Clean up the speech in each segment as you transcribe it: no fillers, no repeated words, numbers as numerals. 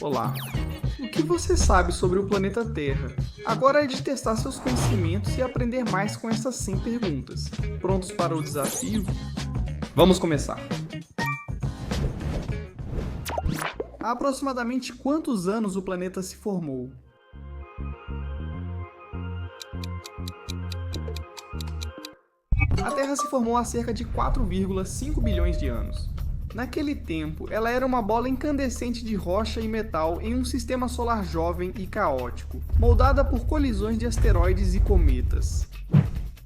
Olá! O que você sabe sobre o planeta Terra? Agora é de testar seus conhecimentos e aprender mais com essas 100 perguntas. Prontos para o desafio? Vamos começar! Há aproximadamente quantos anos o planeta se formou? A Terra se formou há cerca de 4,5 bilhões de anos. Naquele tempo, ela era uma bola incandescente de rocha e metal em um sistema solar jovem e caótico, moldada por colisões de asteroides e cometas.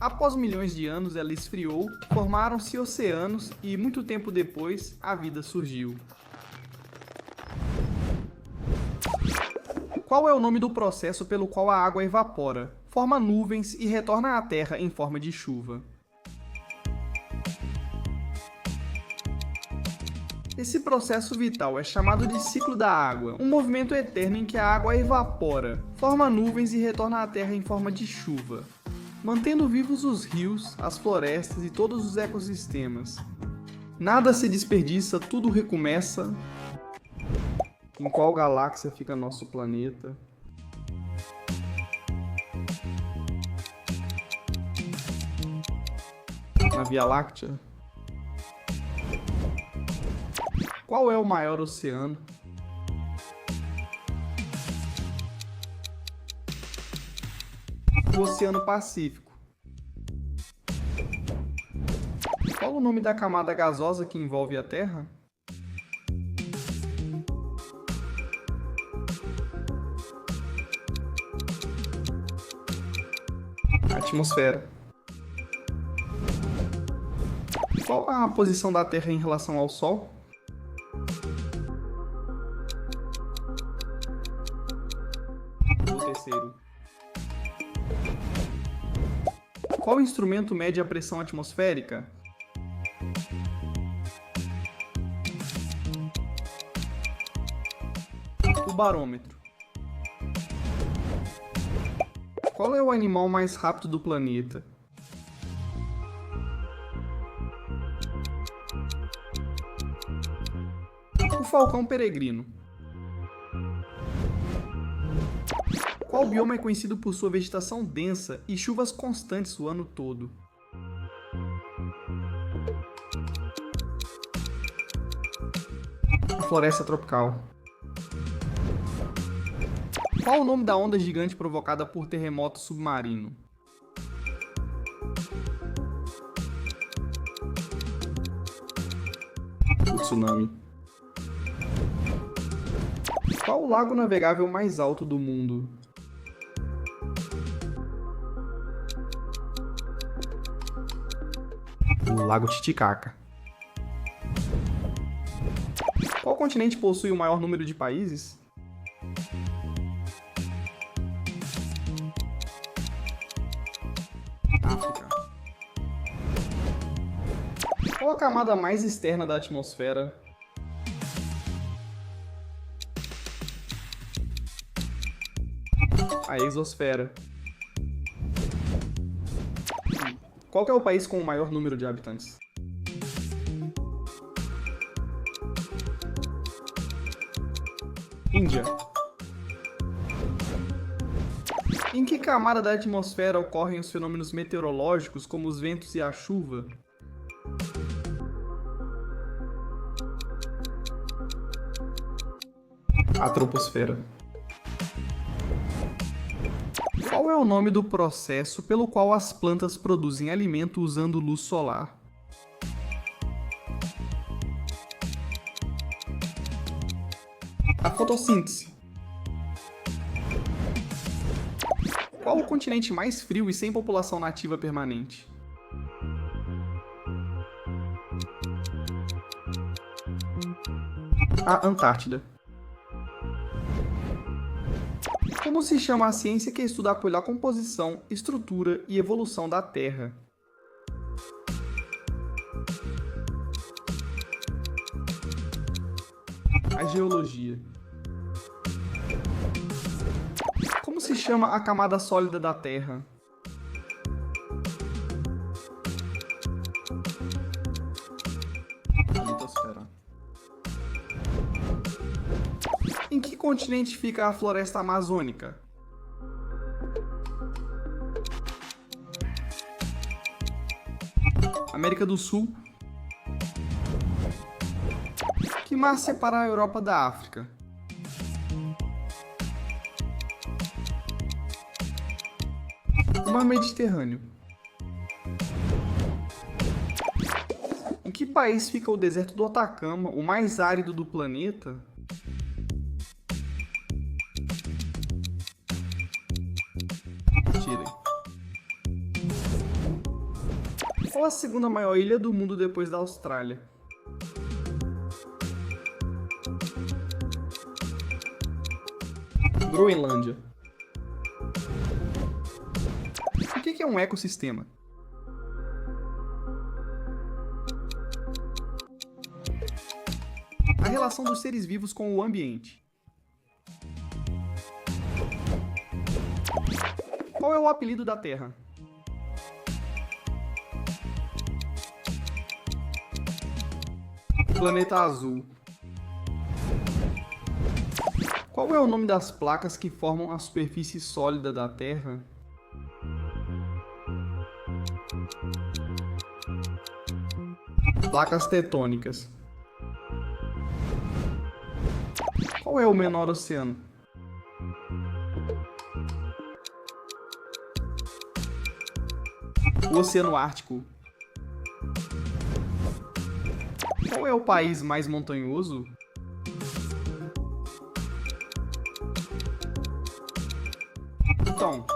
Após milhões de anos, ela esfriou, formaram-se oceanos e, muito tempo depois, a vida surgiu. Qual é o nome do processo pelo qual a água evapora, forma nuvens e retorna à Terra em forma de chuva? Esse processo vital é chamado de ciclo da água, um movimento eterno em que a água evapora, forma nuvens e retorna à Terra em forma de chuva, mantendo vivos os rios, as florestas e todos os ecossistemas. Nada se desperdiça, tudo recomeça. Em qual galáxia fica nosso planeta? Na Via Láctea? Qual é o maior oceano? O Oceano Pacífico. Qual o nome da camada gasosa que envolve a Terra? A atmosfera. Qual a posição da Terra em relação ao Sol? O terceiro. Qual instrumento mede a pressão atmosférica? O barômetro. Qual é o animal mais rápido do planeta? O falcão peregrino. Qual bioma é conhecido por sua vegetação densa e chuvas constantes o ano todo? A floresta tropical. Qual o nome da onda gigante provocada por terremoto submarino? O tsunami. Qual o lago navegável mais alto do mundo? O Lago Titicaca. Qual continente possui o maior número de países? África. Qual a camada mais externa da atmosfera? A exosfera. Qual que é o país com o maior número de habitantes? Índia. Em que camada da atmosfera ocorrem os fenômenos meteorológicos, como os ventos e a chuva? A troposfera. Qual é o nome do processo pelo qual as plantas produzem alimento usando luz solar? A fotossíntese. Qual o continente mais frio e sem população nativa permanente? A Antártida. Como se chama a ciência que estuda a composição, estrutura e evolução da Terra? A geologia. Como se chama a camada sólida da Terra? A litosfera. Em que continente fica a floresta amazônica? América do Sul. Que mar separa a Europa da África? O Mar Mediterrâneo. Em que país fica o deserto do Atacama, o mais árido do planeta? Chile. Qual a segunda maior ilha do mundo depois da Austrália? Groenlândia. O que é um ecossistema? A relação dos seres vivos com o ambiente. Qual é o apelido da Terra? Planeta azul. Qual é o nome das placas que formam a superfície sólida da Terra? Placas tectônicas. Qual é o menor oceano? O Oceano Ártico. Qual é o país mais montanhoso? Então,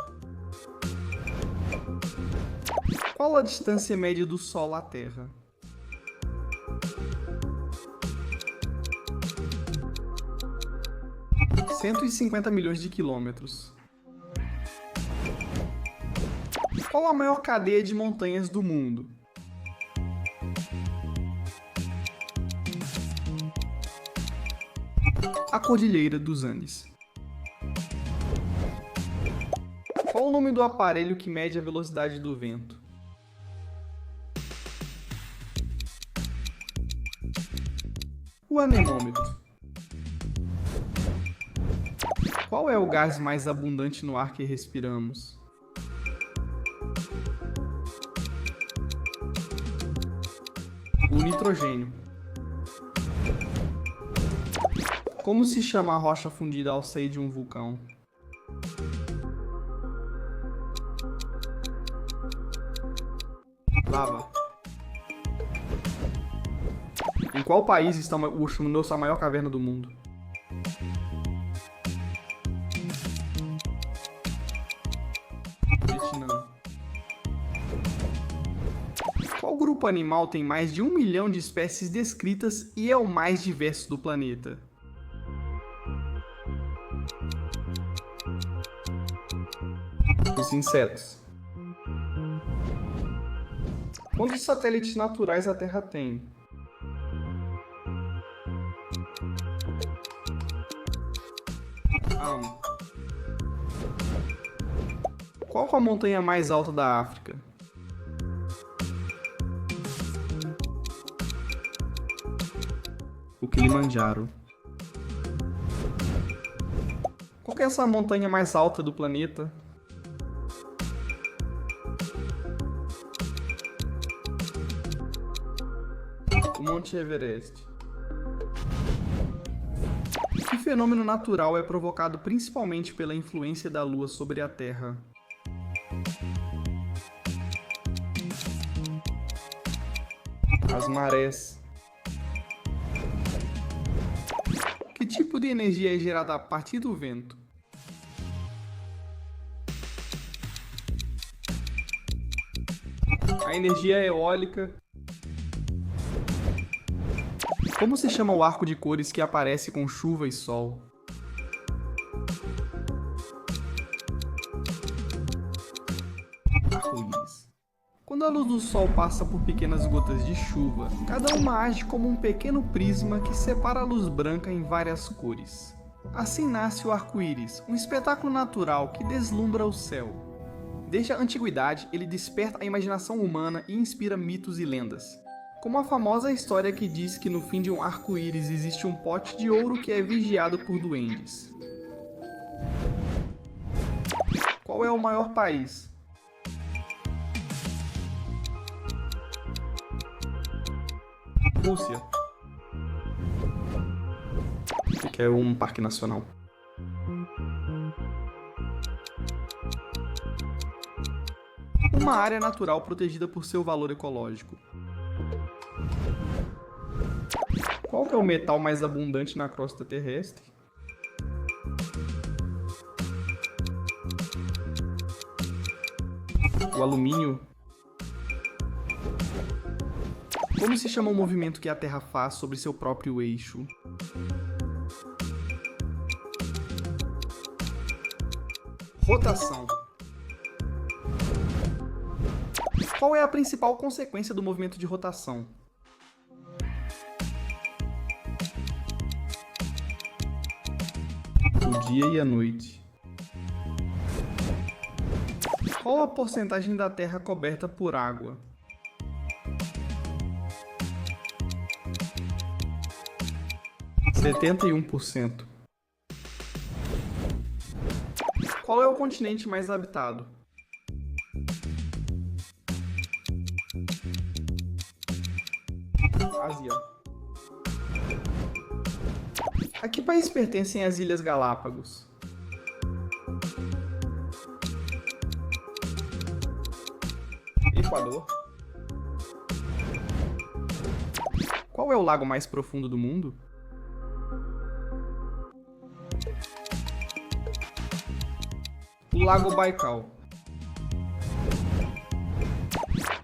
qual a distância média do Sol à Terra? – 150 milhões de quilômetros. Qual a maior cadeia de montanhas do mundo? A Cordilheira dos Andes. Qual o nome do aparelho que mede a velocidade do vento? O anemômetro. Qual é o gás mais abundante no ar que respiramos? O nitrogênio. Como se chama a rocha fundida ao sair de um vulcão? Lava. Em qual país está a maior caverna do mundo? Vietnã. Qual grupo animal tem mais de 1 milhão de espécies descritas e é o mais diverso do planeta? Os insetos. Quantos satélites naturais a Terra tem? Qual a montanha mais alta da África? O Kilimanjaro. Qual que é essa montanha mais alta do planeta? O Monte Everest. Que fenômeno natural é provocado principalmente pela influência da Lua sobre a Terra? As marés. Que tipo de energia é gerada a partir do vento? A energia eólica. Como se chama o arco de cores que aparece com chuva e sol? Arco-íris. Quando a luz do sol passa por pequenas gotas de chuva, cada uma age como um pequeno prisma que separa a luz branca em várias cores. Assim nasce o arco-íris, um espetáculo natural que deslumbra o céu. Desde a antiguidade, ele desperta a imaginação humana e inspira mitos e lendas. Como a famosa história que diz que no fim de um arco-íris existe um pote de ouro que é vigiado por duendes. Qual é o maior país? Rússia. Que é um parque nacional. Uma área natural protegida por seu valor ecológico. Qual que é o metal mais abundante na crosta terrestre? O alumínio. Como se chama o movimento que a Terra faz sobre seu próprio eixo? Rotação. Qual é a principal consequência do movimento de rotação? O dia e a noite. Qual a porcentagem da Terra coberta por água? 71%. Qual é o continente mais habitado? Ásia. A que país pertencem as Ilhas Galápagos? Equador. Qual é o lago mais profundo do mundo? O Lago Baikal.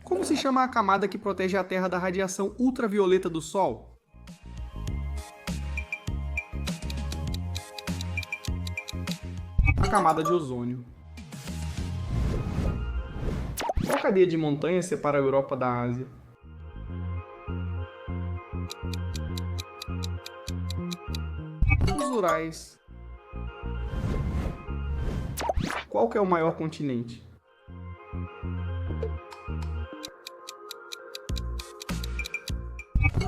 Como se chama a camada que protege a Terra da radiação ultravioleta do Sol? A camada de ozônio. Qual cadeia de montanhas separa a Europa da Ásia? Os Urais. Qual que é o maior continente?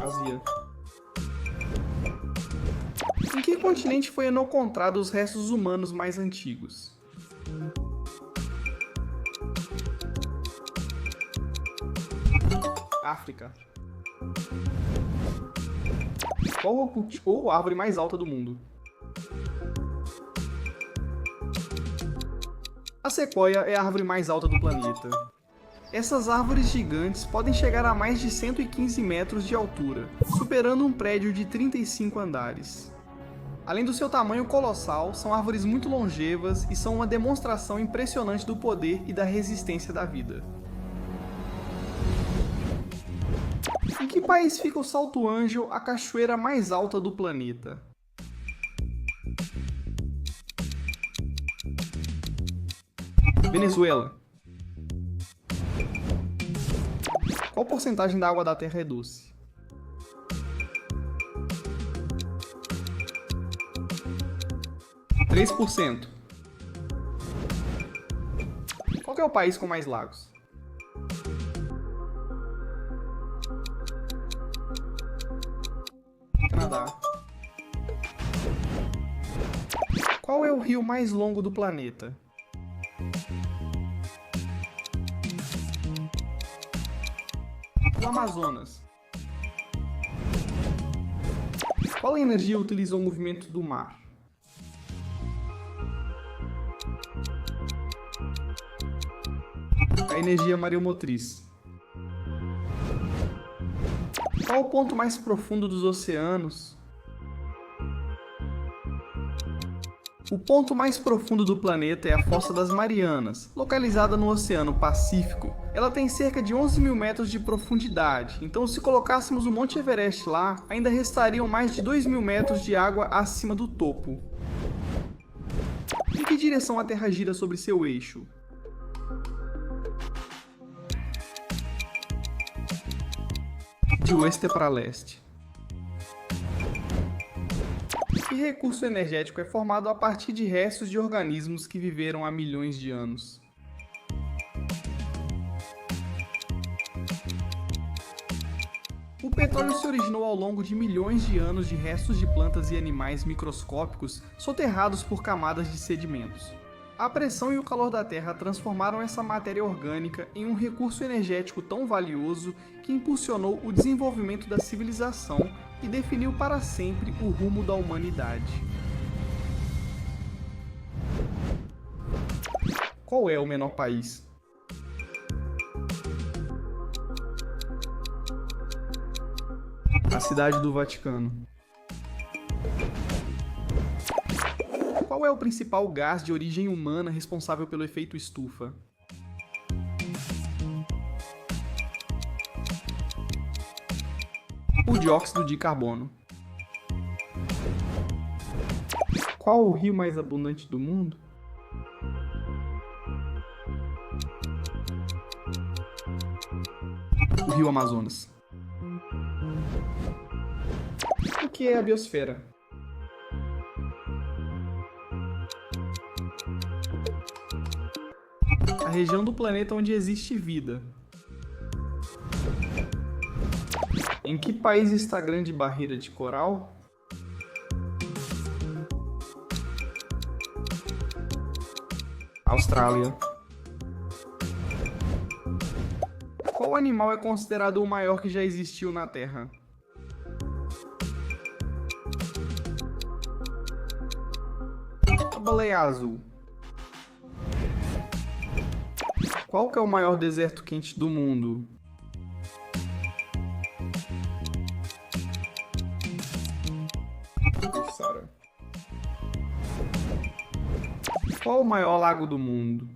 Ásia. Em que continente foi encontrado os restos humanos mais antigos? África. Qual a árvore mais alta do mundo? A sequoia é a árvore mais alta do planeta. Essas árvores gigantes podem chegar a mais de 115 metros de altura, superando um prédio de 35 andares. Além do seu tamanho colossal, são árvores muito longevas e são uma demonstração impressionante do poder e da resistência da vida. Em que país fica o Salto Ángel, a cachoeira mais alta do planeta? Venezuela. Qual porcentagem da água da Terra é doce? %3. Qual que é o país com mais lagos? Canadá. Qual é o rio mais longo do planeta? O Amazonas. Qual energia utiliza o movimento do mar? A energia mareomotriz. Qual o ponto mais profundo dos oceanos? O ponto mais profundo do planeta é a Fossa das Marianas, localizada no Oceano Pacífico. Ela tem cerca de 11 mil metros de profundidade, então se colocássemos o Monte Everest lá, ainda restariam mais de 2 mil metros de água acima do topo. Em que direção a Terra gira sobre seu eixo? De oeste para leste. Que recurso energético é formado a partir de restos de organismos que viveram há milhões de anos? petróleo se originou ao longo de milhões de anos de restos de plantas e animais microscópicos soterrados por camadas de sedimentos. A pressão e o calor da Terra transformaram essa matéria orgânica em um recurso energético tão valioso que impulsionou o desenvolvimento da civilização e definiu para sempre o rumo da humanidade. Qual é o menor país? A Cidade do Vaticano. Qual é o principal gás de origem humana responsável pelo efeito estufa? O dióxido de carbono. Qual o rio mais abundante do mundo? O rio Amazonas. O que é a biosfera? A região do planeta onde existe vida. Em que país está a Grande Barreira de Coral? Austrália. Qual animal é considerado o maior que já existiu na Terra? A baleia azul. Qual que é o maior deserto quente do mundo? Saara. Qual o maior lago do mundo?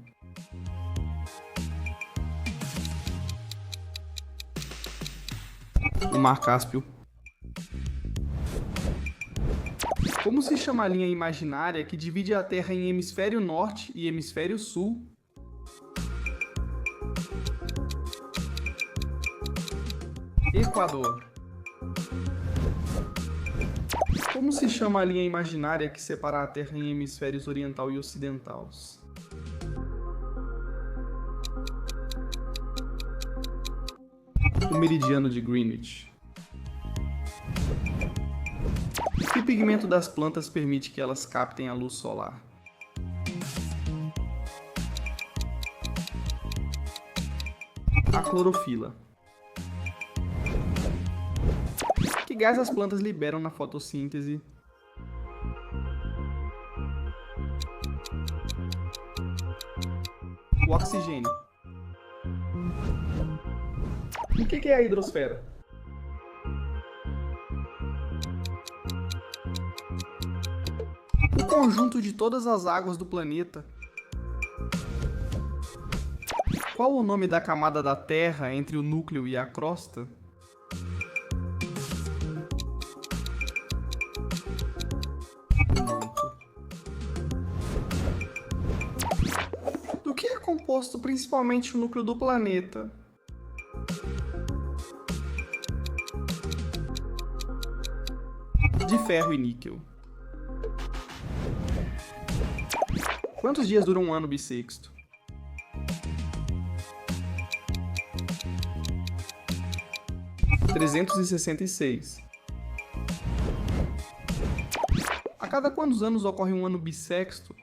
O Mar Cáspio. Como se chama a linha imaginária que divide a Terra em hemisfério norte e hemisfério sul? Equador. Como se chama a linha imaginária que separa a Terra em hemisférios oriental e ocidental? O meridiano de Greenwich. Que pigmento das plantas permite que elas captem a luz solar? A clorofila. Que gás as plantas liberam na fotossíntese? O oxigênio. O que é a hidrosfera? O conjunto de todas as águas do planeta. Qual o nome da camada da Terra entre o núcleo e a crosta? Do que é composto principalmente o núcleo do planeta? De ferro e níquel. Quantos dias dura um ano bissexto? 366. A cada quantos anos ocorre um ano bissexto?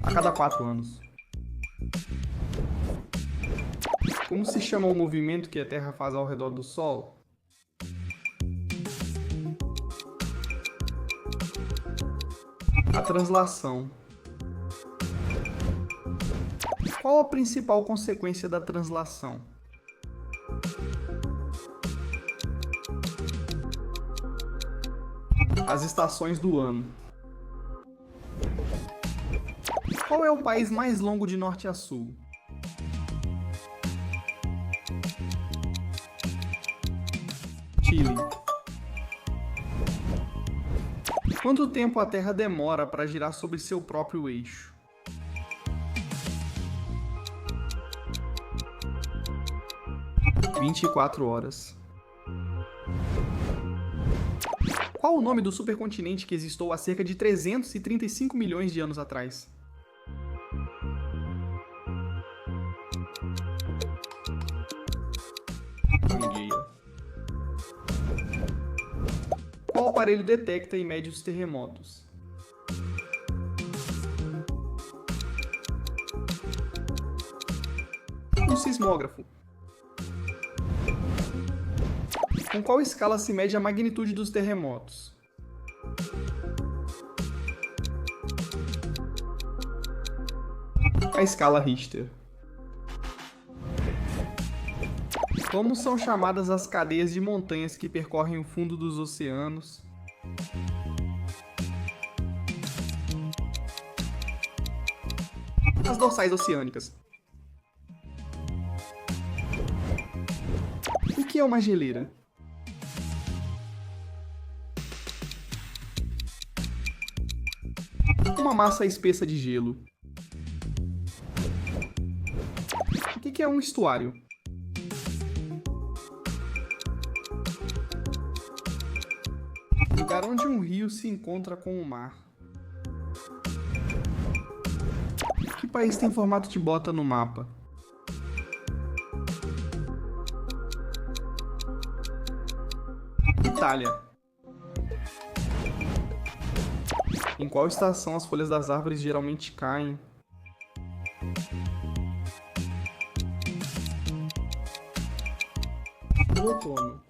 A cada 4 anos. Como se chama o movimento que a Terra faz ao redor do Sol? A translação. Qual a principal consequência da translação? As estações do ano. Qual é o país mais longo de norte a sul? Chile. Quanto tempo a Terra demora para girar sobre seu próprio eixo? 24 horas. Qual o nome do supercontinente que existou há cerca de 335 milhões de anos atrás? aparelho detecta e mede os terremotos? O sismógrafo. Com qual escala se mede a magnitude dos terremotos? A escala Richter. Como são chamadas as cadeias de montanhas que percorrem o fundo dos oceanos? As dorsais oceânicas. O que é uma geleira? Uma massa espessa de gelo. O que é um estuário? Lugar onde um rio se encontra com o mar. Que país tem formato de bota no mapa? Itália. Em qual estação as folhas das árvores geralmente caem? No outono.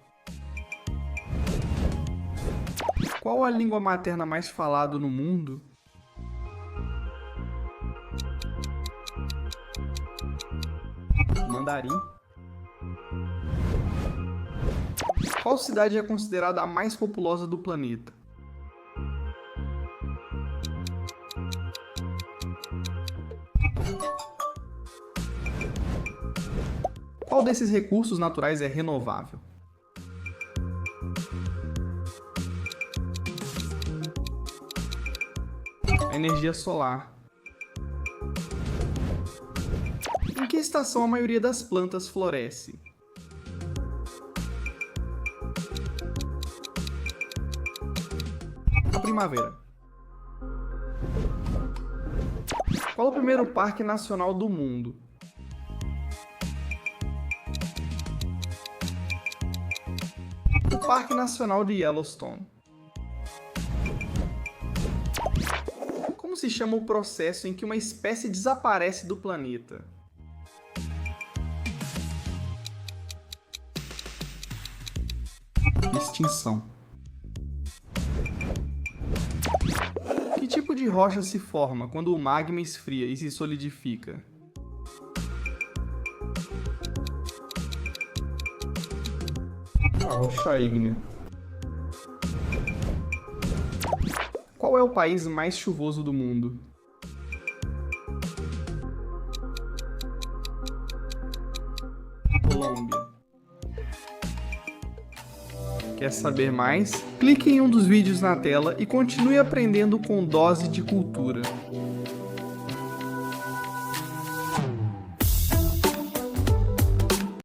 Qual a língua materna mais falada no mundo? Mandarim. Qual cidade é considerada a mais populosa do planeta? Qual desses recursos naturais é renovável? A energia solar. Em que estação a maioria das plantas floresce? A primavera. Qual o primeiro parque nacional do mundo? O Parque Nacional de Yellowstone. Como se chama o processo em que uma espécie desaparece do planeta? Extinção. Que tipo de rocha se forma quando o magma esfria e se solidifica? A rocha ígnea. Qual é o país mais chuvoso do mundo? Colômbia. Quer saber mais? Clique em um dos vídeos na tela e continue aprendendo com Dose de Cultura.